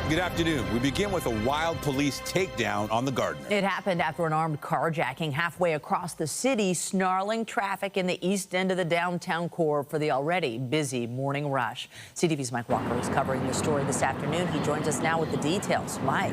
Good afternoon. We begin with a wild police takedown on the Gardiner. It happened after an armed carjacking halfway across the city, snarling traffic in the east end of the downtown core for the already busy morning rush. CTV's Mike Walker is covering the story this afternoon. He joins us now with the details. Mike.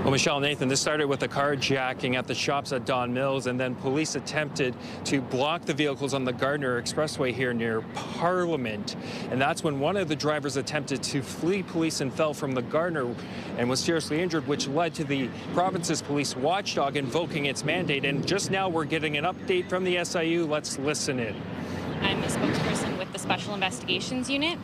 Well, Michelle, Nathan, this started with a carjacking at the shops at Don Mills, and then police attempted to block the vehicles on the Gardiner Expressway here near Parliament. And that's when one of the drivers attempted to flee police and fell from the Gardiner and was seriously injured, which led to the province's police watchdog invoking its mandate. And just now we're getting an update from the SIU. Let's listen in. I'm a spokesperson with the Special Investigations Unit.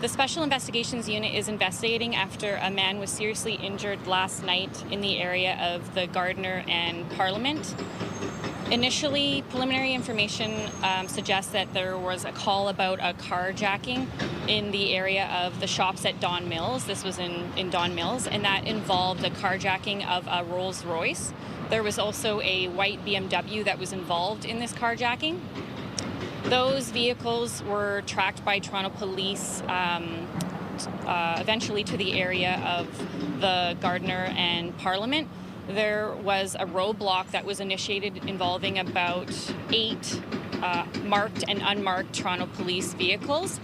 The Special Investigations Unit is investigating after a man was seriously injured last night in the area of the Gardiner and Parliament. Initially, preliminary information suggests that there was a call about a carjacking in the area of the shops at Don Mills. This was in Don Mills, and that involved a carjacking of a Rolls Royce. There was also a white BMW that was involved in this carjacking. Those vehicles were tracked by Toronto Police eventually to the area of the Gardiner and Parliament. There was a roadblock that was initiated involving about 8 marked and unmarked Toronto Police vehicles.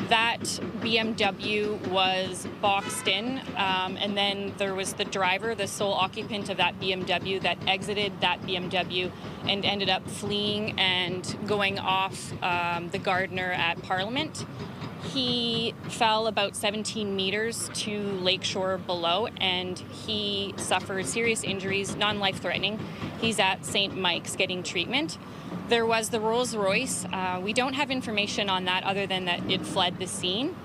That BMW was boxed in, and then there was the driver, the sole occupant of that BMW, that exited that BMW and ended up fleeing and going off the Gardiner at Parliament. He fell about 17 meters to Lakeshore below, and he suffered serious injuries, non-life-threatening. He's at St. Mike's getting treatment. There was the Rolls Royce. We don't have information on that other than that it fled the scene.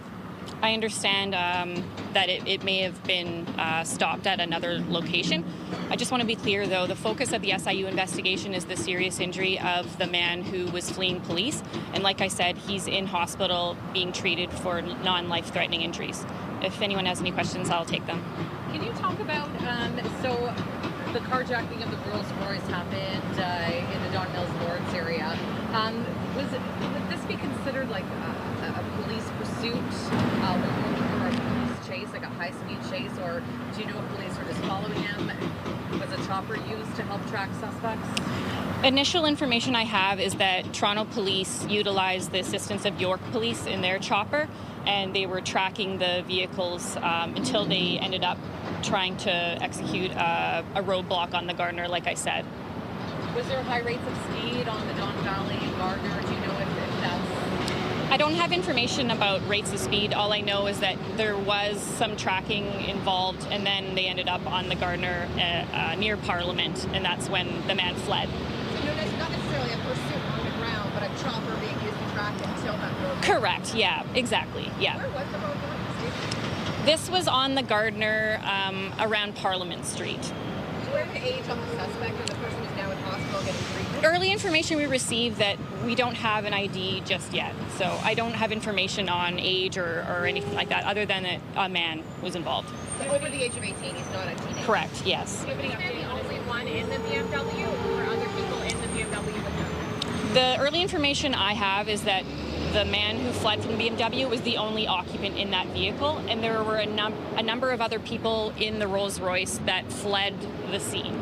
I understand that it may have been stopped at another location. I just want to be clear, though, the focus of the SIU investigation is the serious injury of the man who was fleeing police. And like I said, he's in hospital being treated for non-life-threatening injuries. If anyone has any questions, I'll take them. Can you talk about, so the carjacking of the Rolls Royce happened in the Don Mills Lawrence area. Would this be considered like a police pursuit when looking for a police chase, like a high-speed chase, or do you know if police were just following him? Was a chopper used to help track suspects? Initial information I have is that Toronto Police utilized the assistance of York Police in their chopper, and they were tracking the vehicles until they ended up trying to execute a roadblock on the Gardiner, like I said. Was there high rates of speed on the Don Valley and Gardiner? Do you know if that's... I don't have information about rates of speed. All I know is that there was some tracking involved, and then they ended up on the Gardiner near Parliament, and that's when the man fled. So not necessarily a pursuit on the ground, but a chopper being used to track until that road. Correct, yeah, exactly, yeah. Where was the road going? This was on the Gardiner around Parliament Street. Do you have the age on the suspect or the person who's now in hospital getting treatment? Early information we received that we don't have an ID just yet. So I don't have information on age or anything like that, other than that a man was involved. But over the age of 18, he's not a teenager? Correct, yes. Do you have any update on only one in the BMW or other people in the BMW with him? The early information I have is that the man who fled from the BMW was the only occupant in that vehicle, and there were a number of other people in the Rolls Royce that fled the scene.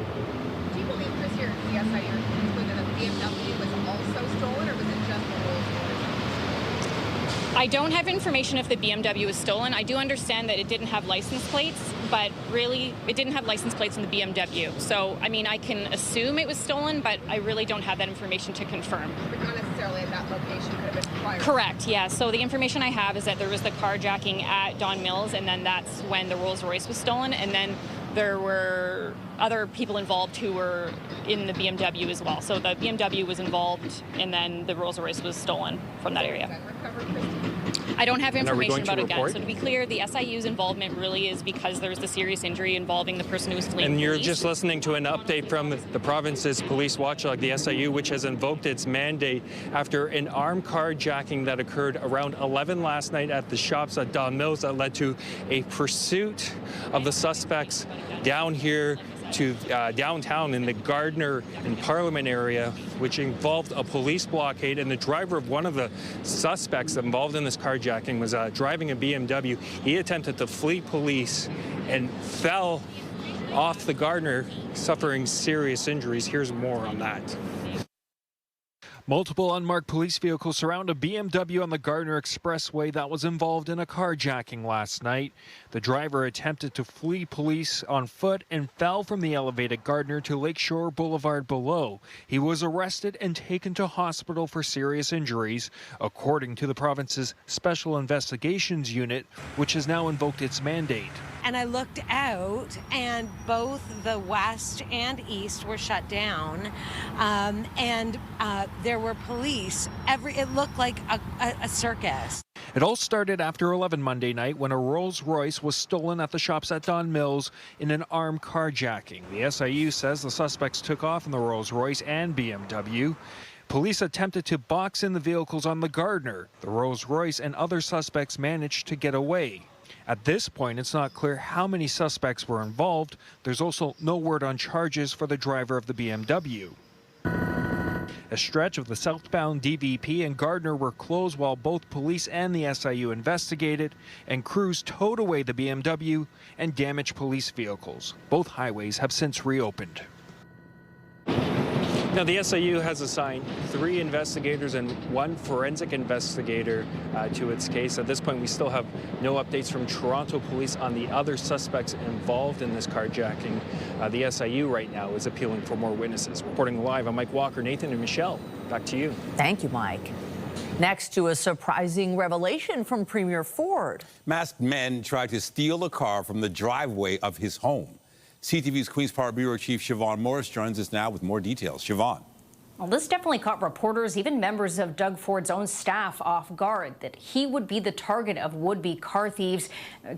Do you believe, Chris, here at the SIU, whether the BMW was also stolen, or was it just the Rolls Royce? I don't have information if the BMW was stolen. I do understand that it didn't have license plates, but really, it didn't have license plates in the BMW. So, I mean, I can assume it was stolen, but I really don't have that information to confirm. But not necessarily at that location, could have been prior. Correct, yeah. So the information I have is that there was the carjacking at Don Mills, and then that's when the Rolls Royce was stolen, and then there were other people involved who were in the BMW as well. So the BMW was involved, and then the Rolls Royce was stolen from that area. I don't have information about it again. So to be clear, the SIU's involvement really is because there's the serious injury involving the person who was fleeing And you're police. just listening to an update from the province's police watchdog, the SIU, which has invoked its mandate after an armed carjacking that occurred around 11 last night at the shops at Don Mills that led to a pursuit of the suspects down here to downtown in the Gardiner and Parliament area, which involved a police blockade. And the driver of one of the suspects involved in this carjacking was driving a BMW. He attempted to flee police and fell off the Gardiner, suffering serious injuries. Here's more on that. Multiple unmarked police vehicles surround a BMW on the Gardiner Expressway that was involved in a carjacking last night. The driver attempted to flee police on foot and fell from the elevated Gardiner to Lakeshore Boulevard below. He was arrested and taken to hospital for serious injuries, according to the province's Special Investigations Unit, which has now invoked its mandate. And I looked out, and both the west and east were shut down, and there were police. It looked like a circus. It all started after 11 Monday night when a Rolls-Royce was stolen at the shops at Don Mills in an armed carjacking. The SIU says the suspects took off in the Rolls-Royce and BMW. Police attempted to box in the vehicles on the Gardiner. The Rolls-Royce and other suspects managed to get away. At this point, it's not clear how many suspects were involved. There's also no word on charges for the driver of the BMW. A stretch of the southbound DVP and Gardiner were closed while both police and the SIU investigated, and crews towed away the BMW and damaged police vehicles. Both highways have since reopened. Now, the SIU has assigned 3 investigators and 1 forensic investigator to its case. At this point, we still have no updates from Toronto police on the other suspects involved in this carjacking. The SIU right now is appealing for more witnesses. Reporting live, I'm Mike Walker. Nathan and Michelle, back to you. Thank you, Mike. Next to a surprising revelation from Premier Ford. Masked men tried to steal a car from the driveway of his home. CTV's Queen's Park Bureau Chief Siobhan Morris joins us now with more details. Siobhan. Well, this definitely caught reporters, even members of Doug Ford's own staff, off guard that he would be the target of would-be car thieves.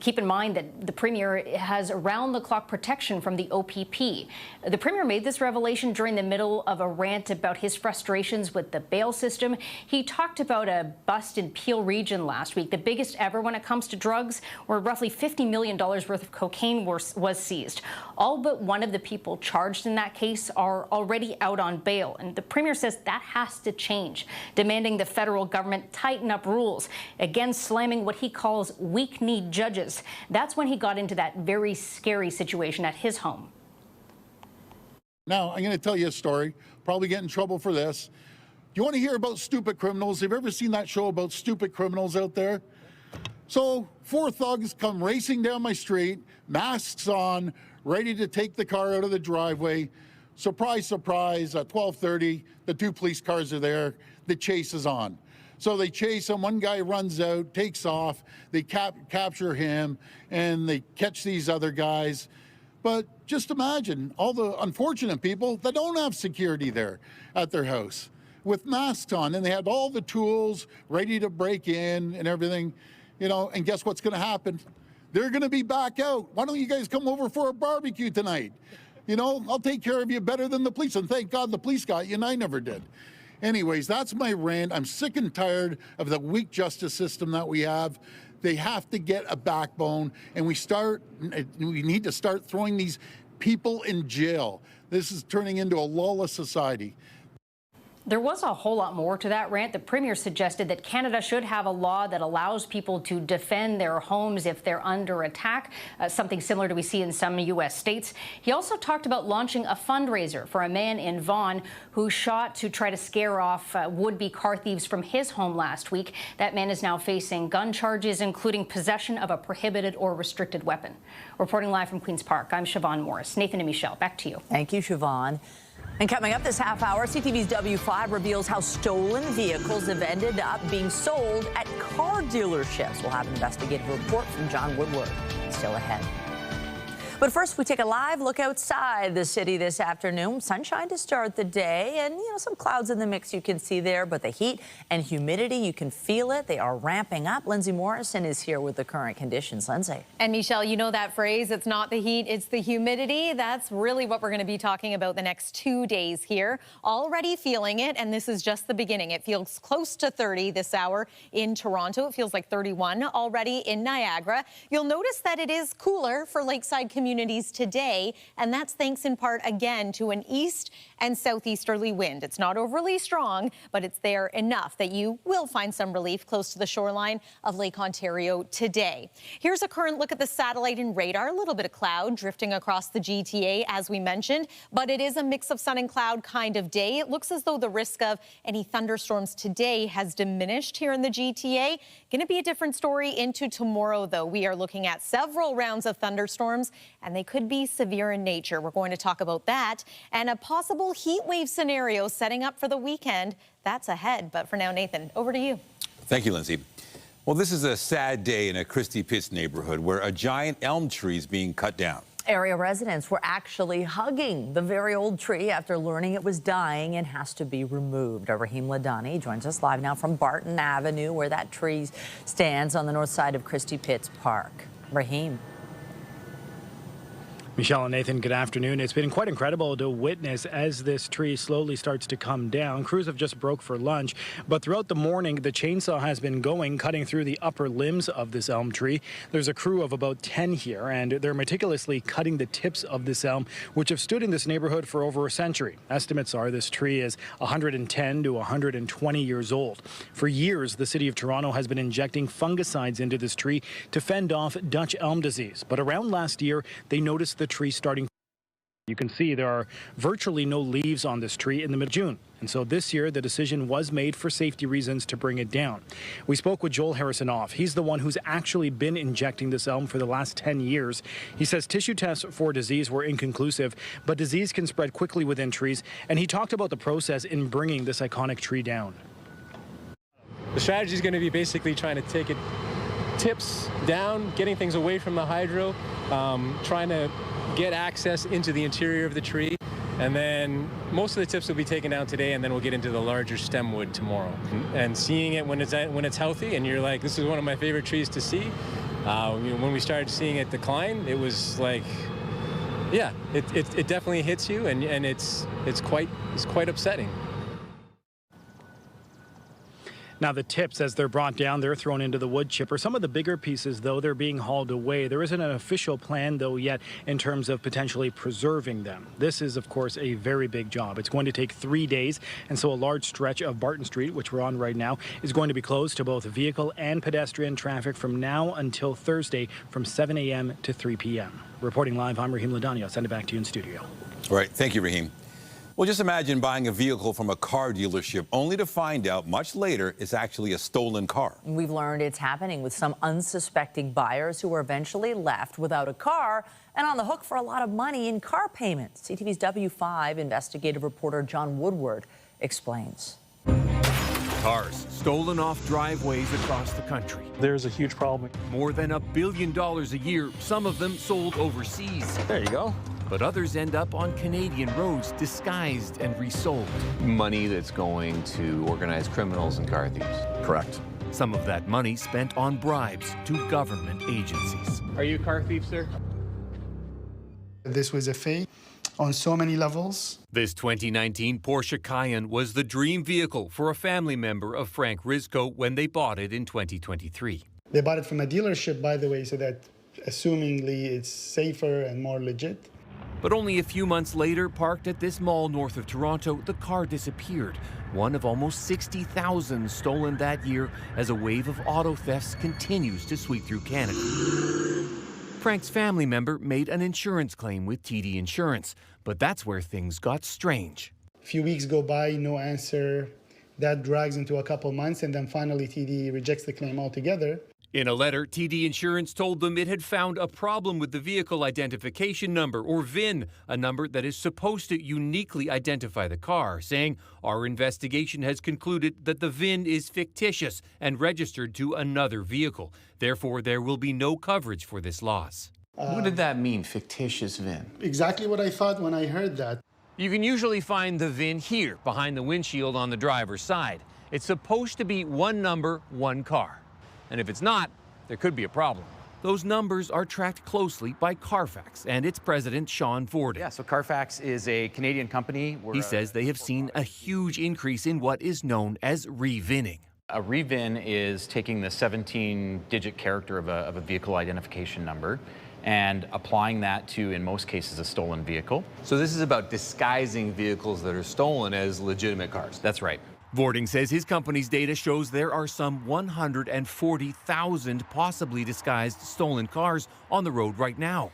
Keep in mind that the Premier has around-the-clock protection from the OPP. The Premier made this revelation during the middle of a rant about his frustrations with the bail system. He talked about a bust in Peel Region last week, the biggest ever when it comes to drugs, where roughly $50 million worth of cocaine was seized. All but one of the people charged in that case are already out on bail, and the Premier says that has to change, demanding the federal government tighten up rules, again slamming what he calls weak-kneed judges. That's when he got into that very scary situation at his home. Now, I'm going to tell you a story, probably get in trouble for this. Do you want to hear about stupid criminals? Have you ever seen that show about stupid criminals out there? So 4 thugs come racing down my street, masks on, ready to take the car out of the driveway. Surprise, surprise, at 12:30, the 2 police cars are there. The chase is on. So they chase him. One guy runs out, takes off. They capture him, and they catch these other guys. But just imagine all the unfortunate people that don't have security there at their house with masks on, and they had all the tools ready to break in and everything, you know, and guess what's going to happen? They're going to be back out. Why don't you guys come over for a barbecue tonight? You know, I'll take care of you better than the police. And thank God the police got you, and I never did. Anyways, that's my rant. I'm sick and tired of the weak justice system that we have. They have to get a backbone, and we need to start throwing these people in jail. This is turning into a lawless society. There was a whole lot more to that rant. The Premier suggested that Canada should have a law that allows people to defend their homes if they're under attack, something similar to we see in some U.S. states. He also talked about launching a fundraiser for a man in Vaughan who shot to try to scare off would-be car thieves from his home last week. That man is now facing gun charges, including possession of a prohibited or restricted weapon. Reporting live from Queen's Park, I'm Siobhan Morris. Nathan and Michelle, back to you. Thank you, Siobhan. And coming up this half hour, CTV's W5 reveals how stolen vehicles have ended up being sold at car dealerships. We'll have an investigative report from John Woodward. Still ahead. But first, we take a live look outside the city this afternoon. Sunshine to start the day, and some clouds in the mix you can see there, but the heat and humidity, you can feel it. They are ramping up. Lindsay Morrison is here with the current conditions. Lindsay. And Michelle, you know that phrase, it's not the heat, it's the humidity. That's really what we're going to be talking about the next 2 days here. Already feeling it, and this is just the beginning. It feels close to 30 this hour in Toronto. It feels like 31 already in Niagara. You'll notice that it is cooler for lakeside commuters communities today, and that's thanks in part again to an east and southeasterly wind. It's not overly strong, but it's there enough that you will find some relief close to the shoreline of Lake Ontario today. Here's a current look at the satellite and radar. A little bit of cloud drifting across the GTA, as we mentioned, but it is a mix of sun and cloud kind of day. It looks as though the risk of any thunderstorms today has diminished here in the GTA. Going to be a different story into tomorrow, though. We are looking at several rounds of thunderstorms, and they could be severe in nature. We're going to talk about that and a possible heat wave scenario setting up for the weekend. That's ahead. But for now, Nathan, over to you. Thank you, Lindsay. Well, this is a sad day in a Christie Pitts neighborhood where a giant elm tree is being cut down. Area residents were actually hugging the very old tree after learning it was dying and has to be removed. Rahim Ladhani joins us live now from Barton Avenue, where that tree stands on the north side of Christie Pitts Park. Rahim. Michelle and Nathan, good afternoon. It's been quite incredible to witness as this tree slowly starts to come down. Crews have just broke for lunch, but throughout the morning, the chainsaw has been going, cutting through the upper limbs of this elm tree. There's a crew of about 10 here, and they're meticulously cutting the tips of this elm, which have stood in this neighborhood for over a century. Estimates are this tree is 110 to 120 years old. For years, the city of Toronto has been injecting fungicides into this tree to fend off Dutch elm disease. But around last year, they noticed the tree starting. You can see there are virtually no leaves on this tree in the middle of June. And so this year, the decision was made for safety reasons to bring it down. We spoke with Joel Harrison-Off. He's the one who's actually been injecting this elm for the last 10 years. He says tissue tests for disease were inconclusive, but disease can spread quickly within trees. And he talked about the process in bringing this iconic tree down. The strategy is going to be basically trying to take it tips down, getting things away from the hydro, trying to get access into the interior of the tree, and then most of the tips will be taken down today, and then we'll get into the larger stem wood tomorrow. And seeing it when it's healthy, and you're like, this is one of my favorite trees to see. When we started seeing it decline, it was like, yeah, it definitely hits you, and it's quite upsetting. Now, the tips, as they're brought down, they're thrown into the wood chipper. Some of the bigger pieces, though, they're being hauled away. There isn't an official plan, though, yet in terms of potentially preserving them. This is, of course, a very big job. It's going to take 3 days, and so a large stretch of Barton Street, which we're on right now, is going to be closed to both vehicle and pedestrian traffic from now until Thursday from 7 a.m. to 3 p.m. Reporting live, I'm Rahim Ladhani. I'll send it back to you in studio. All right. Thank you, Rahim. Well, just imagine buying a vehicle from a car dealership only to find out much later it's actually a stolen car. We've learned it's happening with some unsuspecting buyers who were eventually left without a car and on the hook for a lot of money in car payments. CTV's W5 investigative reporter John Woodward explains. Cars stolen off driveways across the country. There's a huge problem. More than $1 billion a year, some of them sold overseas. There you go. But others end up on Canadian roads disguised and resold. Money that's going to organized criminals and car thieves. Correct. Some of that money spent on bribes to government agencies. Are you a car thief, sir? This was a fake on so many levels. This 2019 Porsche Cayenne was the dream vehicle for a family member of Frank Rizko when they bought it in 2023. They bought it from a dealership, by the way, so that assumingly it's safer and more legit. But only a few months later, parked at this mall north of Toronto, the car disappeared. One of almost 60,000 stolen that year as a wave of auto thefts continues to sweep through Canada. Frank's family member made an insurance claim with TD Insurance, but that's where things got strange. A few weeks go by, no answer. That drags into a couple months, and then finally TD rejects the claim altogether. In a letter, TD Insurance told them it had found a problem with the vehicle identification number, or VIN, a number that is supposed to uniquely identify the car, saying, "Our investigation has concluded that the VIN is fictitious and registered to another vehicle. Therefore, there will be no coverage for this loss." What did that mean, fictitious VIN? Exactly what I thought when I heard that. You can usually find the VIN here, behind the windshield on the driver's side. It's supposed to be one number, one car. And if it's not, there could be a problem. Those numbers are tracked closely by Carfax and its president, Sean Ford. Yeah, so Carfax is a Canadian company. He says they have seen a huge increase in what is known as re-VINning. A re-VIN is taking the 17-digit character of a vehicle identification number and applying that to, in most cases, a stolen vehicle. So this is about disguising vehicles that are stolen as legitimate cars. That's right. Vording says his company's data shows there are some 140,000 possibly disguised stolen cars on the road right now.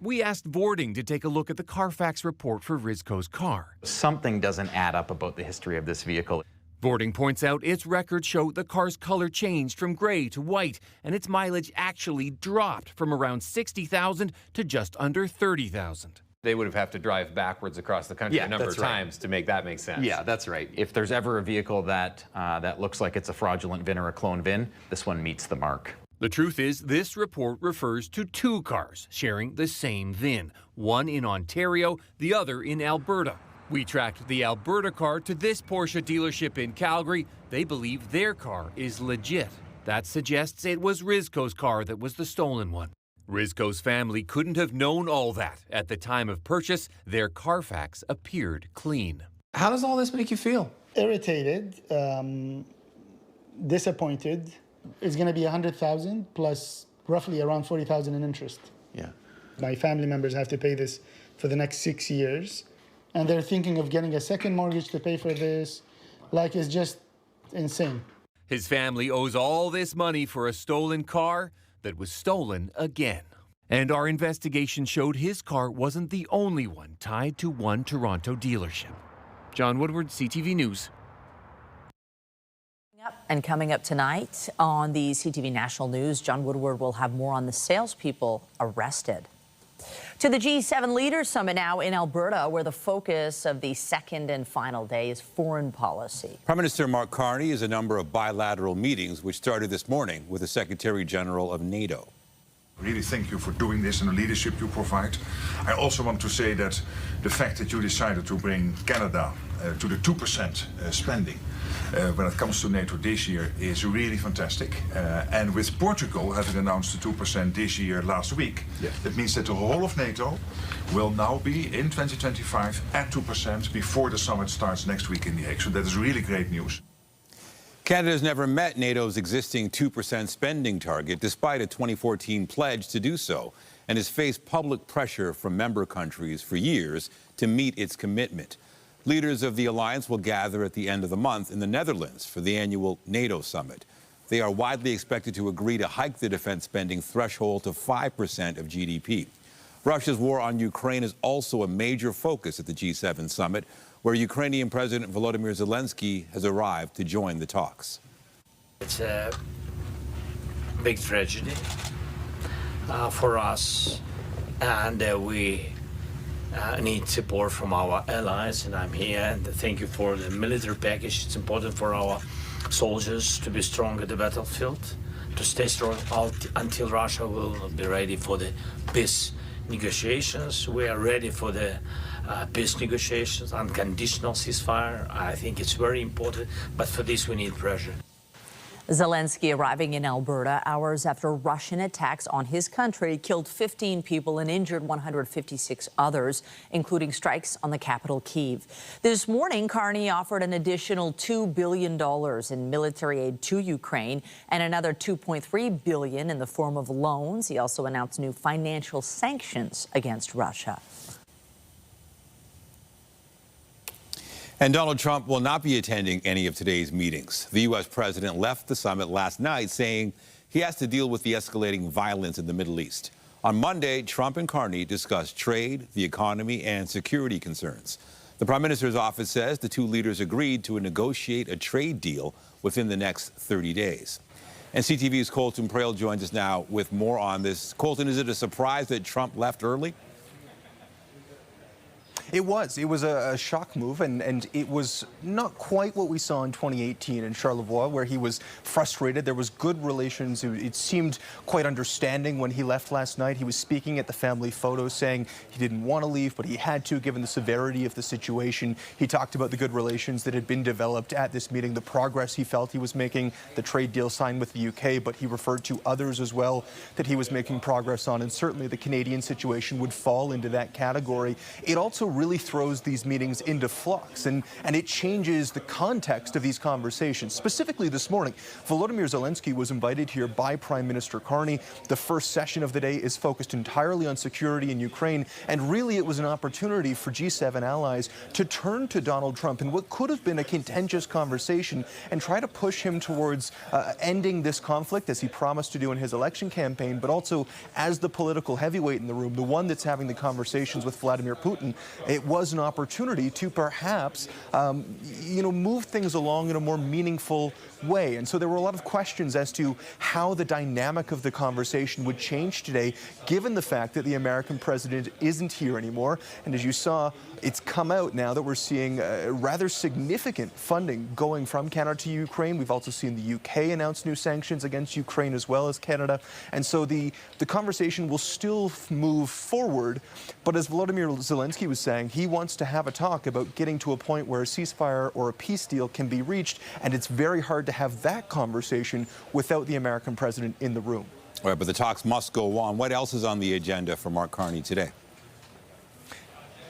We asked Vording to take a look at the Carfax report for Rizco's car. Something doesn't add up about the history of this vehicle. Vording points out its records show the car's color changed from gray to white, and its mileage actually dropped from around 60,000 to just under 30,000. They would have to drive backwards across the country a number of times to make that make sense. Yeah, that's right. If there's ever a vehicle that that looks like it's a fraudulent VIN or a clone VIN, this one meets the mark. The truth is, this report refers to two cars sharing the same VIN, one in Ontario, the other in Alberta. We tracked the Alberta car to this Porsche dealership in Calgary. They believe their car is legit. That suggests it was Rizco's car that was the stolen one. Rizco's family couldn't have known all that. At the time of purchase, their Carfax appeared clean. How does all this make you feel? Irritated, disappointed. It's going to be $100,000 plus roughly around $40,000 in interest. Yeah. My family members have to pay this for the next 6 years, and they're thinking of getting a second mortgage to pay for this. Like, it's just insane. His family owes all this money for a stolen car that was stolen again. And our investigation showed his car wasn't the only one tied to one Toronto dealership. John Woodward, CTV News. And coming up tonight on the CTV National News, John Woodward will have more on the salespeople arrested. To the G7 Leaders Summit now in Alberta, where the focus of the second and final day is foreign policy. Prime Minister Mark Carney is a number of bilateral meetings which started this morning with the Secretary General of NATO. Really thank you for doing this and the leadership you provide. I also want to say that the fact that you decided to bring Canada to the 2% spending when it comes to NATO this year is really fantastic. And with Portugal having announced the 2% this year last week, that means that the whole of NATO will now be in 2025 at 2% before the summit starts next week in The Hague. So that is really great news. Canada has never met NATO's existing 2% spending target, despite a 2014 pledge to do so, and has faced public pressure from member countries for years to meet its commitment. Leaders of the alliance will gather at the end of the month in the Netherlands for the annual NATO summit. They are widely expected to agree to hike the defense spending threshold to 5% of GDP. Russia's war on Ukraine is also a major focus at the G7 summit, where Ukrainian President Volodymyr Zelensky has arrived to join the talks. It's a big tragedy for us, and we need support from our allies, and I'm here, and thank you for the military package. It's important for our soldiers to be strong at the battlefield, to stay strong until Russia will be ready for the peace negotiations. We are ready for the peace negotiations, unconditional ceasefire. I think it's very important, but for this we need pressure. Zelensky arriving in Alberta hours after Russian attacks on his country killed 15 people and injured 156 others, including strikes on the capital, Kyiv. This morning, Carney offered an additional $2 billion in military aid to Ukraine and another $2.3 billion in the form of loans. He also announced new financial sanctions against Russia. And Donald Trump will not be attending any of today's meetings. The U.S. president left the summit last night saying he has to deal with the escalating violence in the Middle East. On Monday, Trump and Carney discussed trade, the economy, and security concerns. The Prime Minister's office says the two leaders agreed to negotiate a trade deal within the next 30 days. And CTV's Colton Prale joins us now with more on this. Colton, is it a surprise that Trump left early? It was a shock move, and it was not quite what we saw in 2018 in Charlevoix, where he was frustrated. There was good relations. It seemed quite understanding when he left last night. He was speaking at the family photo, saying he didn't want to leave, but he had to, given the severity of the situation. He talked about the good relations that had been developed at this meeting, the progress he felt he was making, the trade deal signed with the UK, but he referred to others as well that he was making progress on, and certainly the Canadian situation would fall into that category. It also really throws these meetings into flux, and it changes the context of these conversations. Specifically this morning, Volodymyr Zelensky was invited here by Prime Minister Carney. The first session of the day is focused entirely on security in Ukraine, and really it was an opportunity for G7 allies to turn to Donald Trump in what could have been a contentious conversation and try to push him towards ending this conflict, as he promised to do in his election campaign, but also as the political heavyweight in the room, the one that's having the conversations with Vladimir Putin. It was an opportunity to perhaps, move things along in a more meaningful way. And so there were a lot of questions as to how the dynamic of the conversation would change today, given the fact that the American president isn't here anymore. And as you saw, it's come out now that we're seeing rather significant funding going from Canada to Ukraine. We've also seen the UK announce new sanctions against Ukraine as well as Canada. And so the conversation will still move forward. But as Volodymyr Zelensky was saying, he wants to have a talk about getting to a point where a ceasefire or a peace deal can be reached. And it's very hard to have that conversation without the American president in the room. All right, but the talks must go on. What else is on the agenda for Mark Carney today?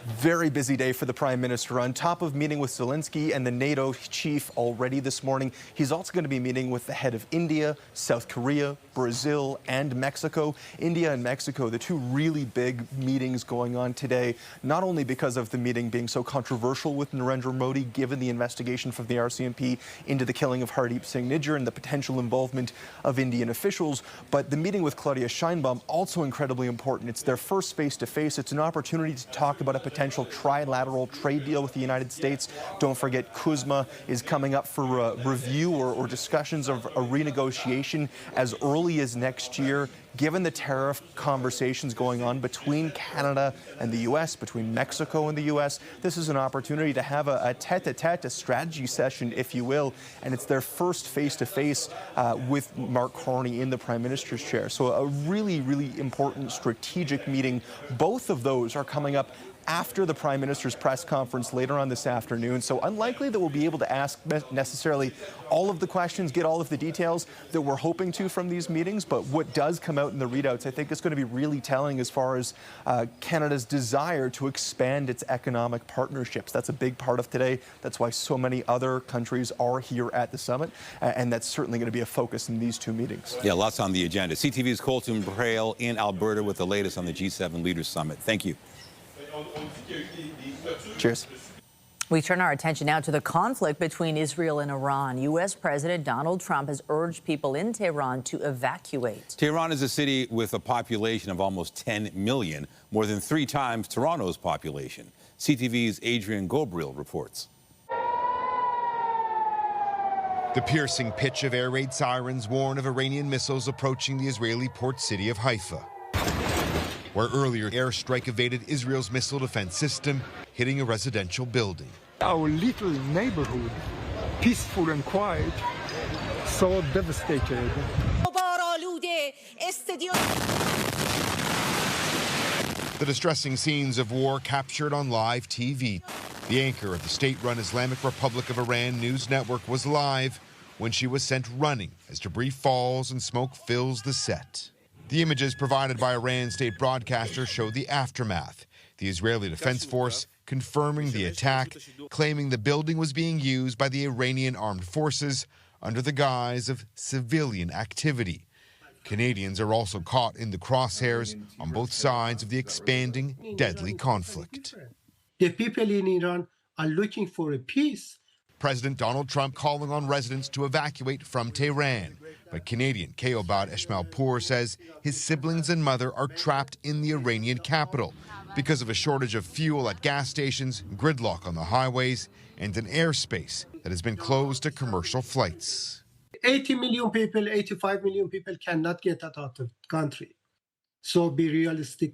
Very busy day for the Prime Minister. On top of meeting with Zelensky and the NATO chief already this morning, he's also going to be meeting with the head of India, South Korea, Brazil, and Mexico. India and Mexico, the two really big meetings going on today, not only because of the meeting being so controversial with Narendra Modi, given the investigation from the RCMP into the killing of Hardeep Singh Nijjar and the potential involvement of Indian officials, but the meeting with Claudia Sheinbaum, also incredibly important. It's their first face-to-face. It's an opportunity to talk about a potential trilateral trade deal with the United States. Don't forget, CUSMA is coming up for review or discussions of a renegotiation as early as next year. Given the tariff conversations going on between Canada and the U.S., between Mexico and the U.S., this is an opportunity to have a tete-a-tete, a strategy session, if you will, and it's their first face-to-face with Mark Carney in the Prime Minister's chair. So a really, really important strategic meeting. Both of those are coming up after the Prime Minister's press conference later on this afternoon. So unlikely that we'll be able to ask necessarily all of the questions, get all of the details that we're hoping to from these meetings. But what does come out in the readouts, I think, is going to be really telling as far as Canada's desire to expand its economic partnerships. That's a big part of today. That's why so many other countries are here at the summit. And that's certainly going to be a focus in these two meetings. Yeah, lots on the agenda. CTV's Colton Braille in Alberta with the latest on the G7 Leaders Summit. Thank you. Cheers. We turn our attention now to the conflict between Israel and Iran. U.S. President Donald Trump has urged people in Tehran to evacuate. Tehran is a city with a population of almost 10 million, more than 3 times Toronto's population. CTV's Adrian Gobriel reports. The piercing pitch of air raid sirens warn of Iranian missiles approaching the Israeli port city of Haifa, where earlier airstrike evaded Israel's missile defense system, hitting a residential building. Our little neighborhood, peaceful and quiet, so devastated. The distressing scenes of war captured on live TV. The anchor of the state-run Islamic Republic of Iran news network was live when she was sent running as debris falls and smoke fills the set. The images provided by Iran's state broadcaster show the aftermath. The Israeli Defense Force confirming the attack, claiming the building was being used by the Iranian armed forces under the guise of civilian activity. Canadians are also caught in the crosshairs on both sides of the expanding, deadly conflict. The people in Iran are looking for a peace. President Donald Trump calling on residents to evacuate from Tehran. But Canadian Keobad Eshmalpour says his siblings and mother are trapped in the Iranian capital because of a shortage of fuel at gas stations, gridlock on the highways, and an airspace that has been closed to commercial flights. 80 million people, 85 million people cannot get out of the country. So be realistic.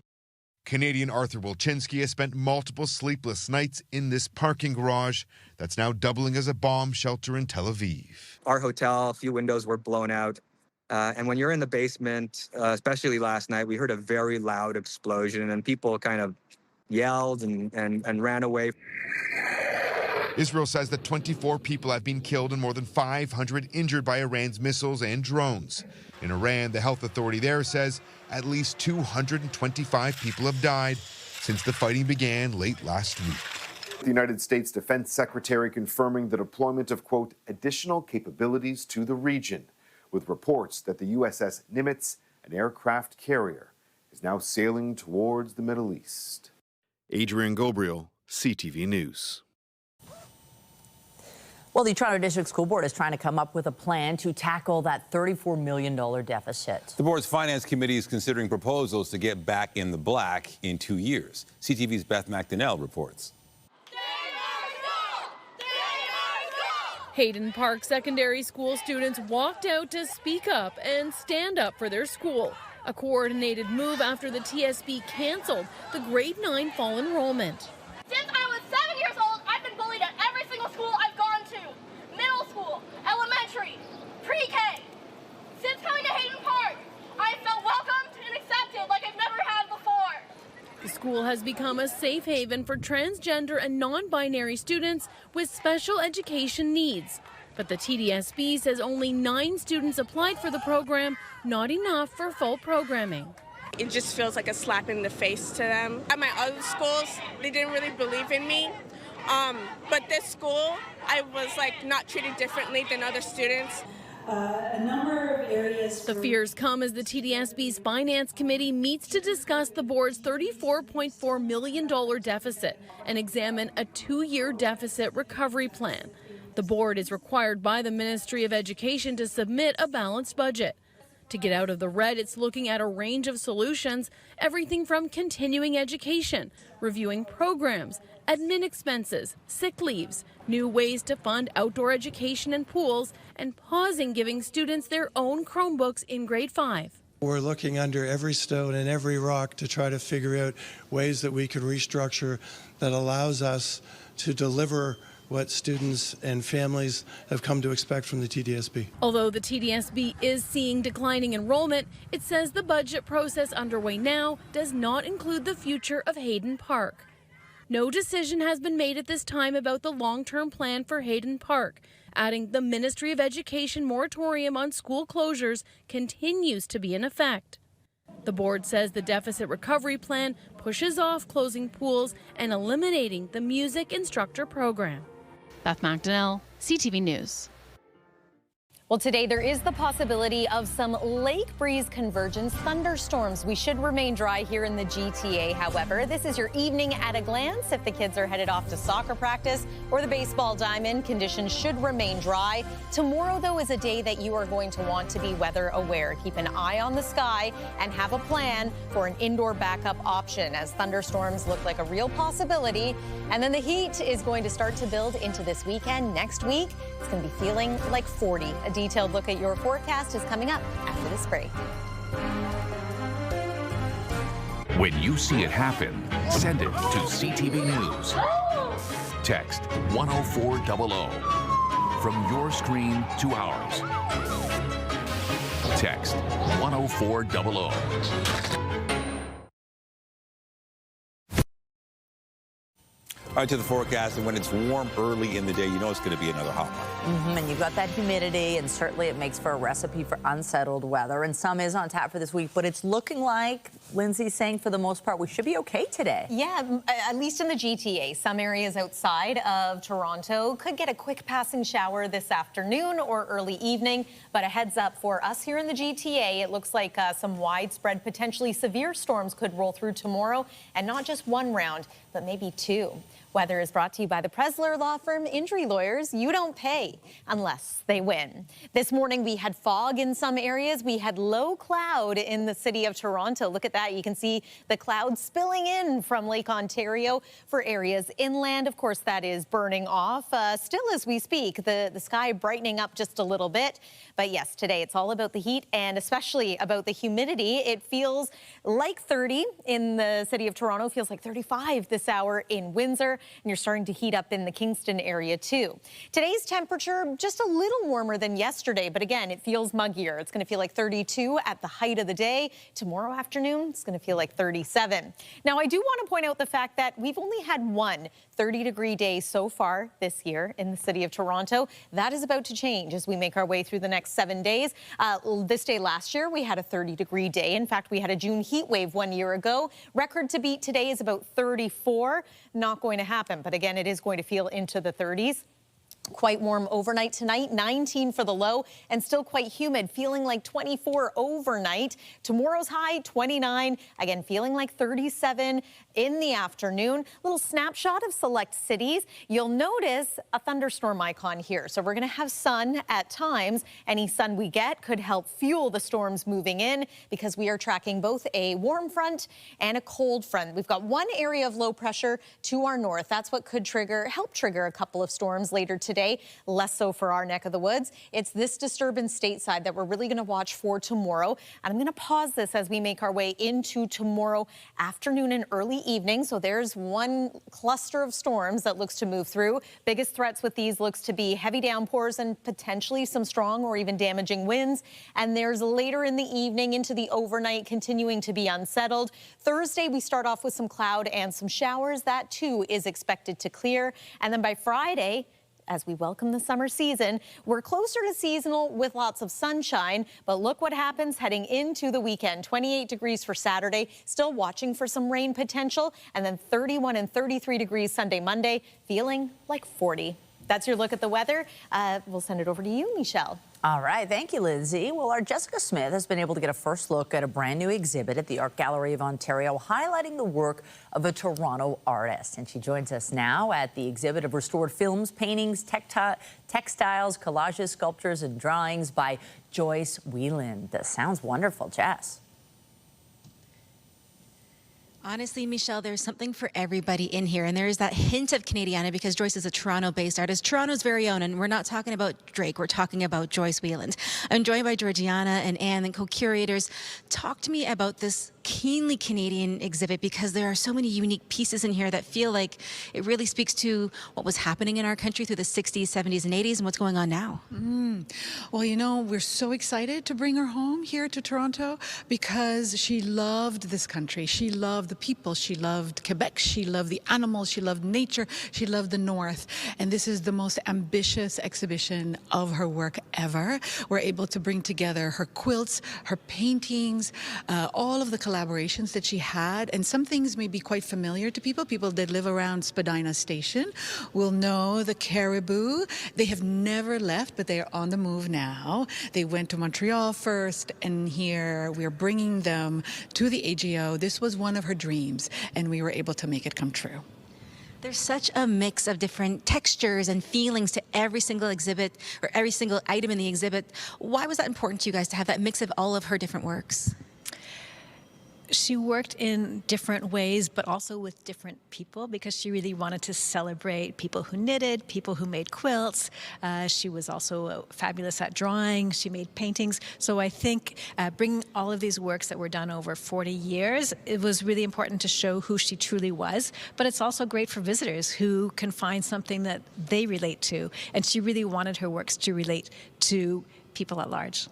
Canadian Arthur Wilczynski has spent multiple sleepless nights in this parking garage that's now doubling as a bomb shelter in Tel Aviv. Our hotel, a few windows were blown out. And when you're in the basement, especially last night, we heard a very loud explosion and people kind of yelled and ran away. Israel says that 24 people have been killed and more than 500 injured by Iran's missiles and drones. In Iran, the health authority there says at least 225 people have died, since the fighting began late last week. The United States Defense Secretary confirming the deployment of, quote, additional capabilities to the region, with reports that the USS Nimitz, an aircraft carrier, is now sailing towards the Middle East. Adrian Gobriel, CTV News. Well, the Toronto District School Board is trying to come up with a plan to tackle that $34 million deficit. The board's finance committee is considering proposals to get back in the black in 2 years. CTV's Beth McDonnell reports. Hayden Park Secondary School students walked out to speak up and stand up for their school. A coordinated move after the TSB canceled the grade 9 fall enrollment. Since I was 7 years old, I've been bullied at every single school I've gone to. Middle school, elementary, pre-K. Since coming to Hayden Park, I felt welcomed and accepted like I've never had before. The school has become a safe haven for transgender and non-binary students with special education needs. But the TDSB says only 9 students applied for the program, not enough for full programming. It just feels like a slap in the face to them. At my other schools, they didn't really believe in me. But this school, I was not treated differently than other students. A number of areas. The fears come as the TDSB's Finance Committee meets to discuss the board's $34.4 million deficit and examine a 2-year deficit recovery plan. The board is required by the Ministry of Education to submit a balanced budget. To get out of the red, it's looking at a range of solutions, everything from continuing education, reviewing programs, admin expenses, sick leaves, new ways to fund outdoor education and pools, and pausing giving students their own Chromebooks in grade 5. We're looking under every stone and every rock to try to figure out ways that we can restructure that allows us to deliver what students and families have come to expect from the TDSB. Although the TDSB is seeing declining enrollment, it says the budget process underway now does not include the future of Hayden Park. No decision has been made at this time about the long-term plan for Hayden Park, adding the Ministry of Education moratorium on school closures continues to be in effect. The board says the deficit recovery plan pushes off closing pools and eliminating the music instructor program. Beth McDonnell, CTV News. Well, today there is the possibility of some lake breeze convergence thunderstorms. We should remain dry here in the GTA. However, this is your evening at a glance. If the kids are headed off to soccer practice or the baseball diamond, conditions should remain dry. Tomorrow, though, is a day that you are going to want to be weather aware. Keep an eye on the sky and have a plan for an indoor backup option as thunderstorms look like a real possibility. And then the heat is going to start to build into this weekend. Next week, it's going to be feeling like 40. A detailed look at your forecast is coming up after this break. When you see it happen, send it to CTV News. Text 10400 from your screen to ours. Text 10400. All right, to the forecast, and when it's warm early in the day, you know it's going to be another hot one. And you've got that humidity, and certainly it makes for a recipe for unsettled weather. And some is on tap for this week, but it's looking like, Lindsay's saying, for the most part, we should be okay today. Yeah, at least in the GTA. Some areas outside of Toronto could get a quick passing shower this afternoon or early evening. But a heads up for us here in the GTA, it looks like some widespread, potentially severe storms could roll through tomorrow, and not just one round, but maybe 2. Weather is brought to you by the Presler Law Firm. Injury lawyers, you don't pay unless they win. This morning, we had fog in some areas. We had low cloud in the city of Toronto. Look at that. You can see the clouds spilling in from Lake Ontario for areas inland. Of course, that is burning off still as we speak. The sky brightening up just a little bit. But yes, today it's all about the heat and especially about the humidity. It feels like 30 in the city of Toronto. It feels like 35 this hour in Windsor. And you're starting to heat up in the Kingston area too. Today's temperature just a little warmer than yesterday, but again, it feels muggier. It's going to feel like 32 at the height of the day. Tomorrow afternoon, it's going to feel like 37. Now, I do want to point out the fact that we've only had one 30-degree day so far this year in the city of Toronto. That is about to change as we make our way through the next 7 days. This day last year, we had a 30-degree day. In fact, we had a June heat wave 1 year ago. Record to beat today is about 34. Not going to happen, but again, it is going to feel into the 30s. Quite warm overnight tonight, 19 for the low, and still quite humid, feeling like 24 overnight. Tomorrow's high, 29. Again, feeling like 37 in the afternoon. Little snapshot of select cities. You'll notice a thunderstorm icon here. So we're going to have sun at times. Any sun we get could help fuel the storms moving in because we are tracking both a warm front and a cold front. We've got one area of low pressure to our north. That's what could help trigger a couple of storms later today, less so for our neck of the woods. It's this disturbance stateside that we're really going to watch for tomorrow. And I'm going to pause this as we make our way into tomorrow afternoon and early evening. So there's one cluster of storms that looks to move through. Biggest threats with these looks to be heavy downpours and potentially some strong or even damaging winds. And there's later in the evening into the overnight continuing to be unsettled. Thursday, we start off with some cloud and some showers. That too is expected to clear. And then by Friday, as we welcome the summer season, we're closer to seasonal with lots of sunshine, but look what happens heading into the weekend. 28 degrees for Saturday, still watching for some rain potential, and then 31 and 33 degrees Sunday, Monday, feeling like 40. That's your look at the weather. We'll send it over to you, Michelle. All right, thank you, Lindsay. Well, our Jessica Smith has been able to get a first look at a brand new exhibit at the Art Gallery of Ontario, highlighting the work of a Toronto artist. And she joins us now at the exhibit of restored films, paintings, textiles, collages, sculptures, and drawings by Joyce Wieland. That sounds wonderful, Jess. Honestly, Michelle, there's something for everybody in here, and there is that hint of Canadiana because Joyce is a Toronto-based artist, Toronto's very own, and we're not talking about Drake, we're talking about Joyce Wieland. I'm joined by Georgiana and Anne, the co-curators. Talk to me about this keenly Canadian exhibit because there are so many unique pieces in here that feel like it really speaks to what was happening in our country through the 60s, 70s, and 80s and what's going on now. Well, you know, we're so excited to bring her home here to Toronto because she loved this country. She loved the people. She loved Quebec. She loved the animals. She loved nature. She loved the North. And this is the most ambitious exhibition of her work ever. We're able to bring together her quilts, her paintings, all of the collaborations that she had. And some things may be quite familiar to people. People that live around Spadina Station will know the caribou. They have never left, but they are on the move now. They went to Montreal first, and here we're bringing them to the AGO. This was one of her dreams, and we were able to make it come true. There's such a mix of different textures and feelings to every single exhibit or every single item in the exhibit. Why was that important to you guys to have that mix of all of her different works? She worked in different ways, but also with different people because she really wanted to celebrate people who knitted, people who made quilts. She was also fabulous at drawing. She made paintings. So I think bringing all of these works that were done over 40 years, it was really important to show who she truly was. But it's also great for visitors who can find something that they relate to. And she really wanted her works to relate to people at large.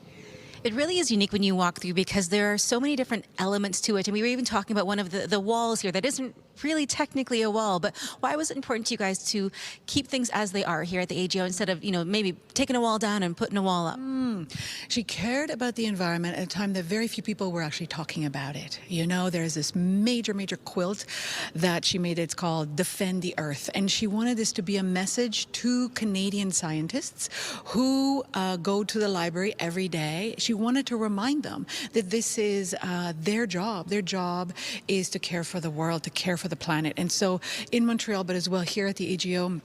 It really is unique when you walk through because there are so many different elements to it. And we were even talking about one of the walls here that isn't really technically a wall, but why was it important to you guys to keep things as they are here at the AGO instead of, you know, maybe taking a wall down and putting a wall up? She cared about the environment at a time that very few people were actually talking about it. You know, there's this major quilt that she made. It's called Defend the Earth. And she wanted this to be a message to Canadian scientists who go to the library every day. She wanted to remind them that this is their job. Their job is to care for the world, to care for the planet. And so in Montreal, but as well here at the AGO,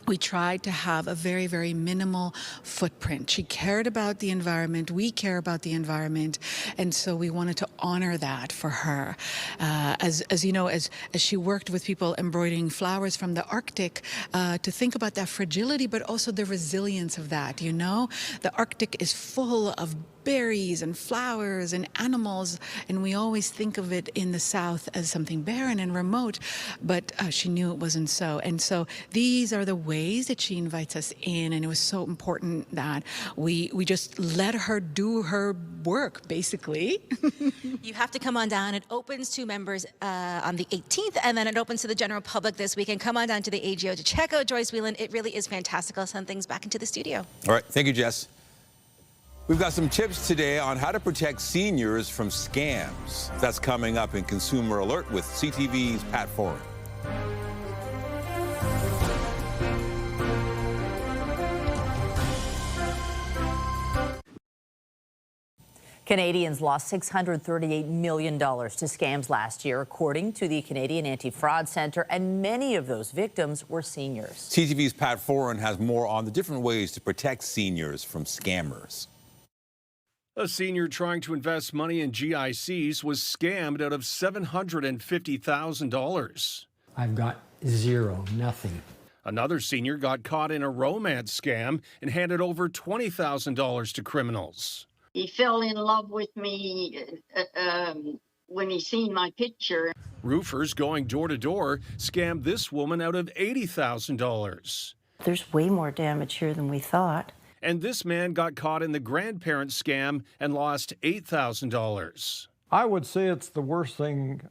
we tried to have a very, very minimal footprint. She cared about the environment. We care about the environment. And so we wanted to honor that for her. As you know, as she worked with people embroidering flowers from the Arctic, to think about that fragility, but also the resilience of that, you know? The Arctic is full of berries and flowers and animals, and we always think of it in the South as something barren and remote, but she knew it wasn't so. And so these are the ways that she invites us in, and it was so important that we just let her do her work, basically. You have to come on down. It opens to members on the 18th, and then it opens to the general public this weekend. Come on down to the AGO to check out Joyce Whelan. It really is fantastic. I'll send things back into the studio. All right. Thank you, Jess. We've got some tips today on how to protect seniors from scams. That's coming up in Consumer Alert with CTV's Pat Foran. Canadians lost $638 million to scams last year, according to the Canadian Anti-Fraud Centre, and many of those victims were seniors. CTV's Pat Foran has more on the different ways to protect seniors from scammers. A senior trying to invest money in GICs was scammed out of $750,000. I've got zero, nothing. Another senior got caught in a romance scam and handed over $20,000 to criminals. He fell in love with me when he seen my picture. Roofers going door to door scammed this woman out of $80,000. There's way more damage here than we thought. And this man got caught in the grandparent scam and lost $8,000. I would say it's the worst thing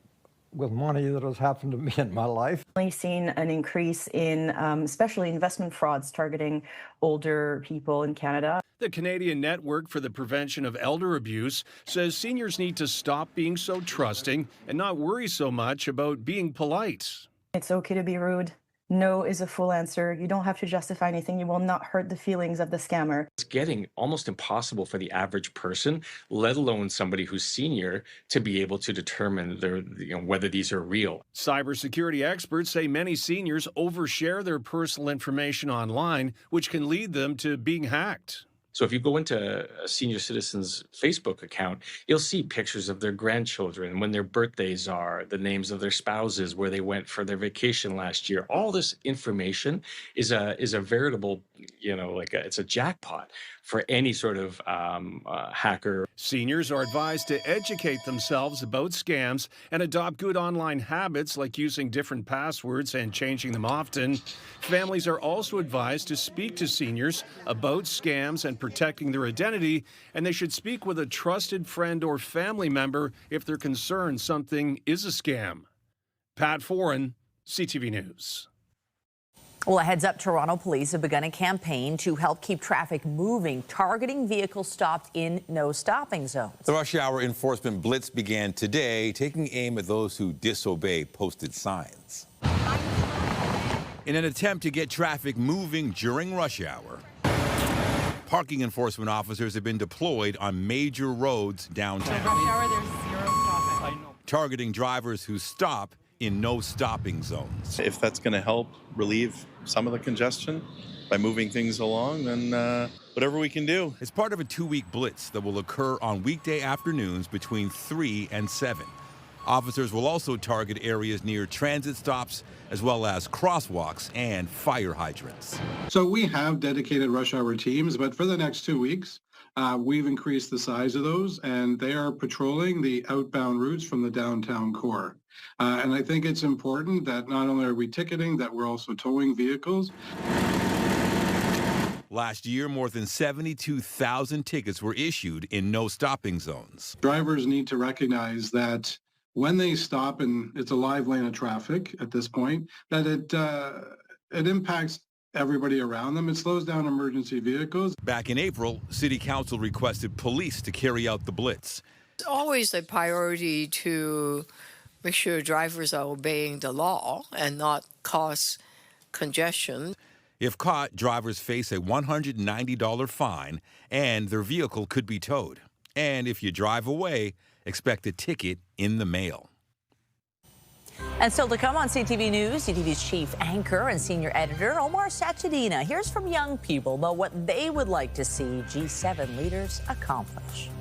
with money that has happened to me in my life. We've seen an increase in especially investment frauds targeting older people in Canada. The Canadian Network for the Prevention of Elder Abuse says seniors need to stop being so trusting and not worry so much about being polite. It's okay to be rude. No is a full answer. You don't have to justify anything. You will not hurt the feelings of the scammer. It's getting almost impossible for the average person, let alone somebody who's senior, to be able to determine whether these are real. Cybersecurity experts say many seniors overshare their personal information online, which can lead them to being hacked. So if you go into a senior citizen's Facebook account, you'll see pictures of their grandchildren, when their birthdays are, the names of their spouses, where they went for their vacation last year. All this information is a veritable, it's a jackpot for any sort of hacker. Seniors are advised to educate themselves about scams and adopt good online habits like using different passwords and changing them often. Families are also advised to speak to seniors about scams and protecting their identity, and they should speak with a trusted friend or family member if they're concerned something is a scam. Pat Foran, CTV News. Well, a heads up, Toronto police have begun a campaign to help keep traffic moving, targeting vehicles stopped in no stopping zones. The rush hour enforcement blitz began today, taking aim at those who disobey posted signs. In an attempt to get traffic moving during rush hour, parking enforcement officers have been deployed on major roads downtown. Rush hour, there's zero stopping. Targeting drivers who stop in no stopping zones. If that's going to help relieve some of the congestion by moving things along, then whatever we can do. It's part of a 2-week blitz that will occur on weekday afternoons between 3 and 7. Officers will also target areas near transit stops as well as crosswalks and fire hydrants. So we have dedicated rush hour teams, but for the next 2 weeks, we've increased the size of those, and they are patrolling the outbound routes from the downtown core. And I think it's important that not only are we ticketing, that we're also towing vehicles. Last year, more than 72,000 tickets were issued in no stopping zones. Drivers need to recognize that when they stop, and it's a live lane of traffic at this point, that it impacts everybody around them. It slows down emergency vehicles. Back in April, City Council requested police to carry out the blitz. It's always a priority to make sure drivers are obeying the law and not cause congestion. If caught, drivers face a $190 fine and their vehicle could be towed. And if you drive away, expect a ticket in the mail. And still to come on CTV News, CTV's chief anchor and senior editor, Omar Sachedina, hears from young people about what they would like to see G7 leaders accomplish.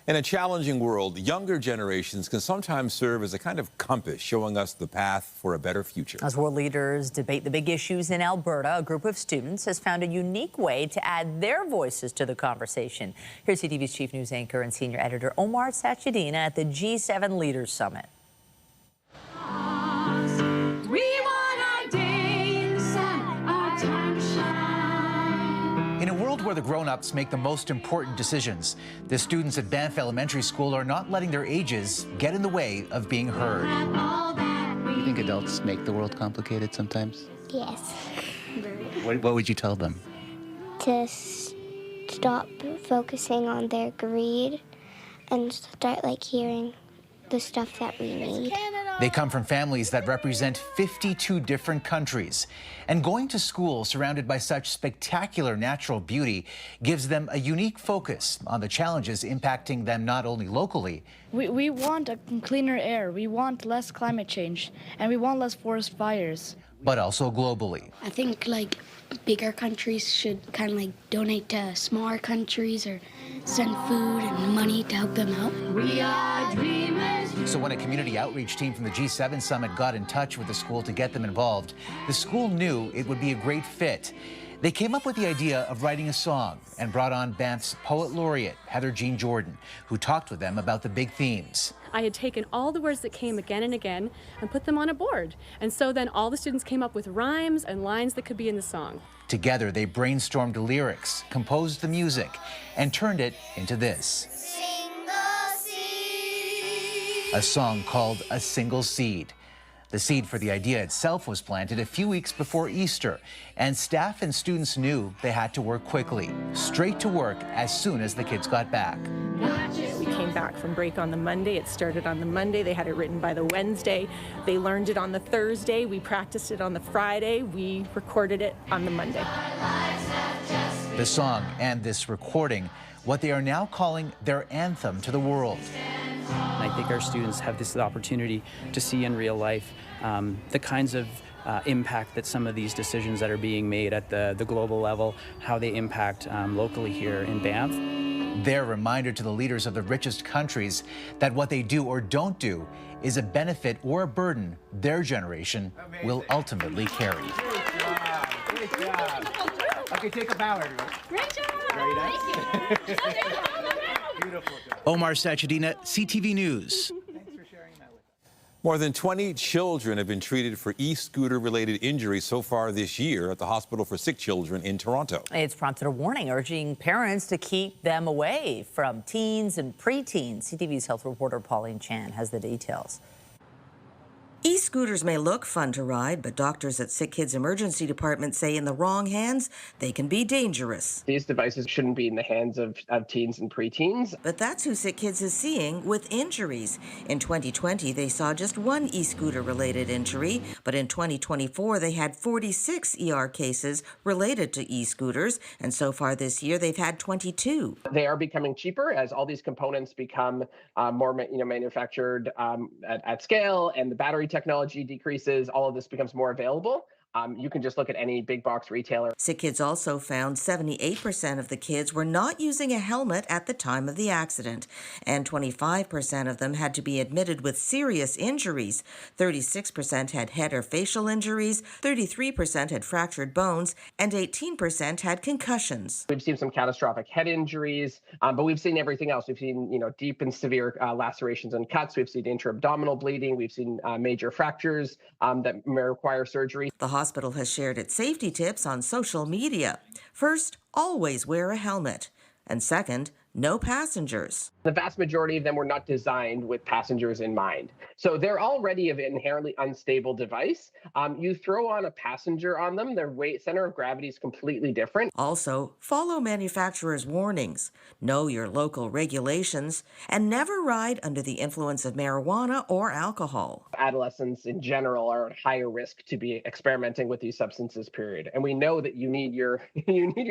In a challenging world, younger generations can sometimes serve as a kind of compass, showing us the path for a better future. As world leaders debate the big issues in Alberta, a group of students has found a unique way to add their voices to the conversation. Here's CTV's chief news anchor and senior editor Omar Sachedina at the G7 Leaders Summit. In a world where the grown-ups make the most important decisions, the students at Banff Elementary School are not letting their ages get in the way of being heard. You think adults make the world complicated sometimes? Yes. What would you tell them? To stop focusing on their greed and start hearing the stuff that we need. They come from families that represent 52 different countries. And going to school surrounded by such spectacular natural beauty gives them a unique focus on the challenges impacting them not only locally. We want a cleaner air, we want less climate change, and we want less forest fires. But also globally. I think bigger countries should kind of donate to smaller countries or send food and money to help them out. We are dreamers. So when a community outreach team from the G7 Summit got in touch with the school to get them involved, the school knew it would be a great fit. They came up with the idea of writing a song and brought on Banff's poet laureate, Heather Jean Jordan, who talked with them about the big themes. I had taken all the words that came again and again and put them on a board. And so then all the students came up with rhymes and lines that could be in the song. Together, they brainstormed the lyrics, composed the music, and turned it into this. A song called A Single Seed. The seed for the idea itself was planted a few weeks before Easter, and staff and students knew they had to work quickly, straight to work as soon as the kids got back. We came back from break on the Monday. It started on the Monday. They had it written by the Wednesday. They learned it on the Thursday. We practiced it on the Friday. We recorded it on the Monday. The song and this recording, what they are now calling their anthem to the world. I think our students have this opportunity to see in real life the kinds of impact that some of these decisions that are being made at the global level, how they impact locally here in Banff. Their reminder to the leaders of the richest countries that what they do or don't do is a benefit or a burden their generation will ultimately carry. Great job. Great job. Okay, take a bow, everyone. Great job. Very nice. Beautiful job. Omar Sachedina, CTV News. Thanks for sharing that with us. More than 20 children have been treated for e-scooter-related injuries so far this year at the Hospital for Sick Children in Toronto. It's prompted a warning urging parents to keep them away from teens and preteens. CTV's health reporter Pauline Chan has the details. E-scooters may look fun to ride, but doctors at Sick Kids Emergency Department say in the wrong hands, they can be dangerous. These devices shouldn't be in the hands of teens and preteens. But that's who Sick Kids is seeing with injuries. In 2020, they saw just one e-scooter-related injury, but in 2024, they had 46 ER cases related to e-scooters, and so far this year, they've had 22. They are becoming cheaper as all these components become more manufactured at scale, and the battery technology decreases, all of this becomes more available. You can just look at any big box retailer. Sick Kids also found 78% of the kids were not using a helmet at the time of the accident, and 25% of them had to be admitted with serious injuries. 36% had head or facial injuries, 33% had fractured bones, and 18% had concussions. We've seen some catastrophic head injuries, but we've seen everything else. We've seen, deep and severe lacerations and cuts. We've seen intra-abdominal bleeding. We've seen major fractures that may require surgery. The hospital has shared its safety tips on social media. First, always wear a helmet. And second, no passengers. The vast majority of them were not designed with passengers in mind. So they're already an inherently unstable device. You throw on a passenger on them, their center of gravity is completely different. Also, follow manufacturers' warnings, know your local regulations, and never ride under the influence of marijuana or alcohol. Adolescents in general are at higher risk to be experimenting with these substances, period. And we know that you need your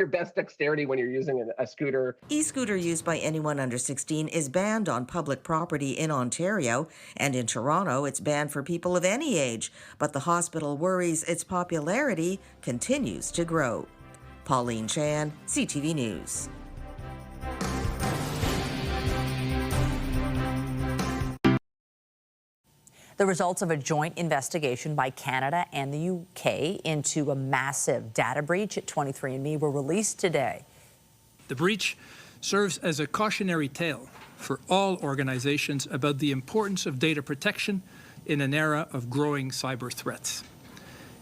best dexterity when you're using a scooter. E-scooter used by anyone under 16 is banned on public property in Ontario, and in Toronto it's banned for people of any age, but the hospital worries its popularity continues to grow. Pauline Chan, CTV News. The results of a joint investigation by Canada and the UK into a massive data breach at 23andMe were released today. The breach serves as a cautionary tale for all organizations about the importance of data protection in an era of growing cyber threats.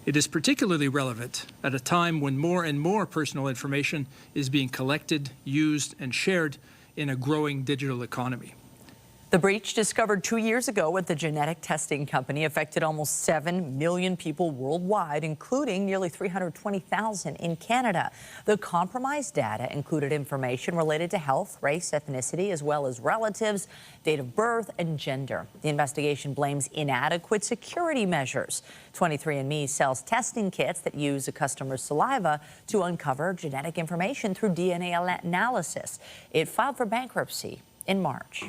It is particularly relevant at a time when more and more personal information is being collected, used, and shared in a growing digital economy. The breach, discovered 2 years ago at the genetic testing company, affected almost 7 million people worldwide, including nearly 320,000 in Canada. The compromised data included information related to health, race, ethnicity, as well as relatives, date of birth, and gender. The investigation blames inadequate security measures. 23andMe sells testing kits that use a customer's saliva to uncover genetic information through DNA analysis. It filed for bankruptcy in March.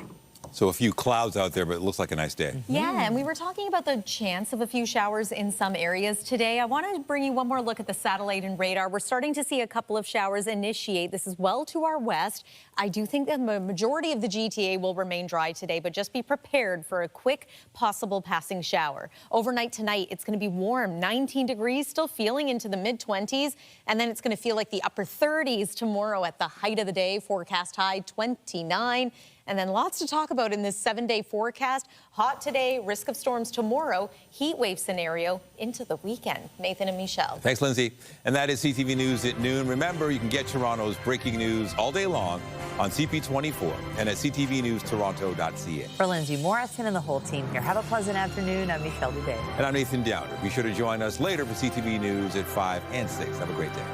So a few clouds out there, but it looks like a nice day. Yeah, and we were talking about the chance of a few showers in some areas today. I want to bring you one more look at the satellite and radar. We're starting to see a couple of showers initiate. This is well to our west. I do think that the majority of the GTA will remain dry today, but just be prepared for a quick possible passing shower. Overnight tonight, it's going to be warm, 19 degrees, still feeling into the mid-20s, and then it's going to feel like the upper 30s tomorrow at the height of the day. Forecast high 29. And then lots to talk about in this 7-day forecast. Hot today, risk of storms tomorrow, heat wave scenario into the weekend. Nathan and Michelle. Thanks, Lindsay. And that is CTV News at noon. Remember, you can get Toronto's breaking news all day long on CP24 and at ctvnewstoronto.ca. For Lindsay Morrison and the whole team here, have a pleasant afternoon. I'm Michelle Dubé. And I'm Nathan Downer. Be sure to join us later for CTV News at 5 and 6. Have a great day.